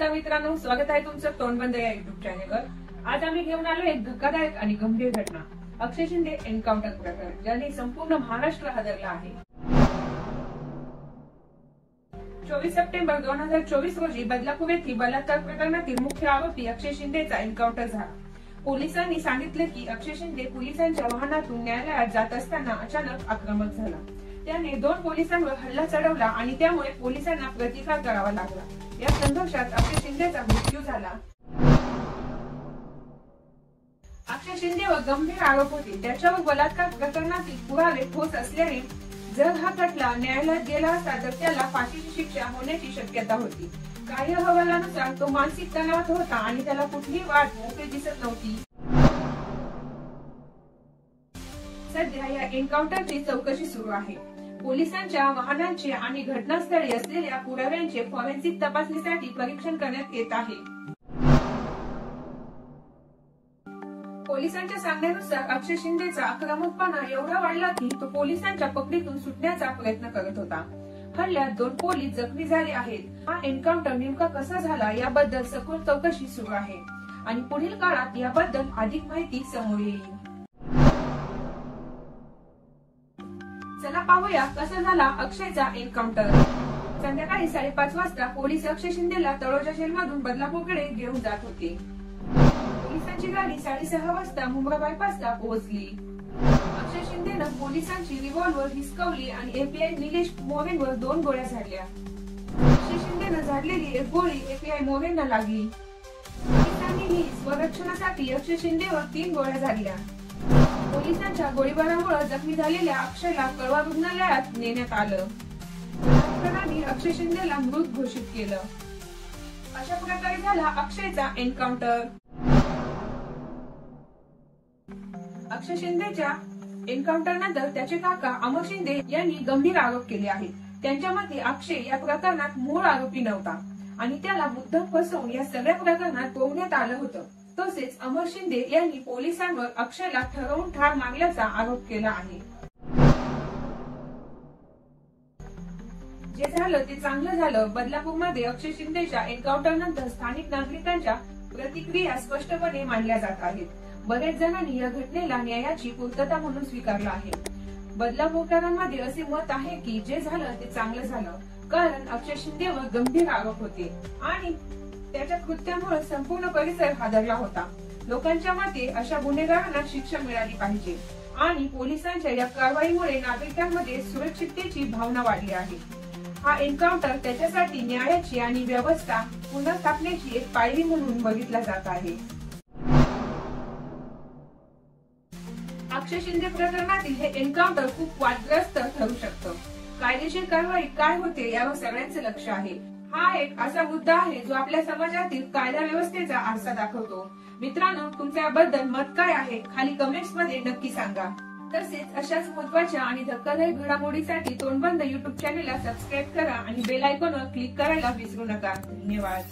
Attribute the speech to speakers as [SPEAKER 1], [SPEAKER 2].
[SPEAKER 1] नमस्कार मित्रांनो, स्वागत आहे तुमचं तोंडबंद या युट्यूब चॅनेलवर। आज आम्ही घेऊन आलो एक धक्कादायक आणि गंभीर घटना, अक्षय शिंदे एन्काउंटर प्रकरण, ज्याने संपूर्ण महाराष्ट्र हादरला आहे। 24 सप्टेंबर 2024 रोजी बदलापूर येथील बलात्कार प्रकरणातील मुख्य आरोपी अक्षय शिंदेचा एन्काउंटर झाला। पोलिसांनी सांगितले की अक्षय शिंदे पोलिसांच्या वाहनातून न्यायालयात जात असताना अचानक आक्रमक झाला। त्याने 2 पोलिसांवर हल्ला चढवला आणि त्यामुळे पोलिसांना प्रतिकार करावा लागला। या संघर्षात अक्षय शिंदेचा मृत्यू झाला। अक्षय शिंदेवर गंभीर आरोप होते। त्याच्यावर बलात्कार प्रकरणातील पुरावे ठोस असल्याने जर हा खटला न्यायालयात गेला असता तर त्याला फाशीची शिक्षा होण्याची शक्यता होती। काही अहवालानुसार तो मानसिक तणावात होता आणि त्याला कुठलीही वाट मोकळी दिसत नव्हती। सध्या या एन्काउंटरची चौकशी सुरू आहे। पोलिसांच्या वाहनांचे आणि घटनास्थळी असलेल्या पुराव्यांचे फॉरेन्सिक तपासणीसाठी परीक्षण करण्यात येत आहे। पोलिसांच्या सांगण्यानुसार अक्षय शिंदेचा आक्रमकपणा एवढा वाढला की तो पोलिसांच्या पकडीतून सुटण्याचा प्रयत्न करत होता। हल्ल्यात 2 पोलीस जखमी झाले आहेत। हा एन्काउंटर नेमका कसा झाला याबद्दल सखोल चौकशी सुरू आहे आणि पुढील काळात याबद्दल अधिक माहिती समोर येईल। चला पाहूया कसा झाला अक्षयचा एन्काउंटर। संध्याकाळी 5:30 वाजता पोलीस अक्षय शिंदेला तळोजा जेलमधून बदलापूरकडे घेऊन जात होते। पोलिसांची गाडी 6:30 वाजता मुंब्रा बायपासला पोहोचली। अक्षय शिंदेनं पोलिसांची रिव्हॉल्वर हिसकावली आणि एपीआय निलेश मोरेंवर 2 गोळ्या झाडल्या। अक्षय शिंदेनं झाडलेली एक गोळी एपीआय मोरेंना लागली। पोलिसांनीही स्वरक्षणासाठी अक्षय शिंदेवर 3 गोळ्या झाडल्या। पोलिसांच्या गोळीबारामुळे जखमी झालेल्या अक्षयला कळवा रुग्णालयात नेण्यात आलं। डॉक्टरांनी अक्षय शिंदेला मृत घोषित केलं। अशा प्रकारे झाला अक्षयचा एन्काउंटर। अक्षय शिंदेच्या एन्काउंटर नंतर त्याचे काका अमर शिंदे यांनी गंभीर आरोप केले आहेत। त्यांच्या मते अक्षय या प्रकरणात मूळ आरोपी नव्हता आणि त्याला मुद्दाम फसवून या सगळ्या प्रकरणात पळवण्यात आलं होतं। तसेच अमर शिंदे यांनी पोलिसांवर अक्षयला ठरवून ठार मारल्याचा आरोप केला आहे। जे झालं ते चांगलं झालं। बदलापूरमध्ये अक्षय शिंदेच्या एन्काउंटर नंतर स्थानिक नागरिकांच्या प्रतिक्रिया स्पष्टपणे मांडल्या जात आहेत। बरेच जणांनी या घटनेला न्यायाची पूर्तता म्हणून स्वीकारलं आहे। बदलापूरकरांमध्ये असे मत आहे की जे झालं ते चांगलं झालं, कारण अक्षय शिंदेवर गंभीर आरोप होते आणि त्याच्या कृत्यामुळे संपूर्ण परिसर हादरला होता। लोकांच्या मते अशा गुन्हेगारांना शिक्षा मिळाली पाहिजे आणि पोलिसांच्या या कारवाईमुळे नागरिकांमध्ये सुरक्षिततेची भावना वाढली आहे। हा एन्काउंटर त्याच्यासाठी न्यायाची आणि व्यवस्था पुनर्स्थापनेची एक पायरी म्हणून बघितला जात आहे। अक्षय शिंदे प्रकरणातील हे एन्काउंटर खूप वादग्रस्त ठरू शकतं। कायदेशीर कारवाई काय होते यावर सगळ्यांचे लक्ष आहे। हा एक असा मुद्दा आहे जो आपल्या समाजातील कायदा व्यवस्थेचा आरसा दाखवतो। मित्रांनो, तुमच्याबद्दल मत काय आहे खाली कमेंट्स मध्ये नक्की सांगा। तसेच अशाच महत्त्वाच्या आणि धक्कादायक घडामोडीसाठी तोंडबंद युट्यूब चॅनेलला सबस्क्राईब करा आणि बेल आयकॉनवर क्लिक करायला विसरू नका। धन्यवाद।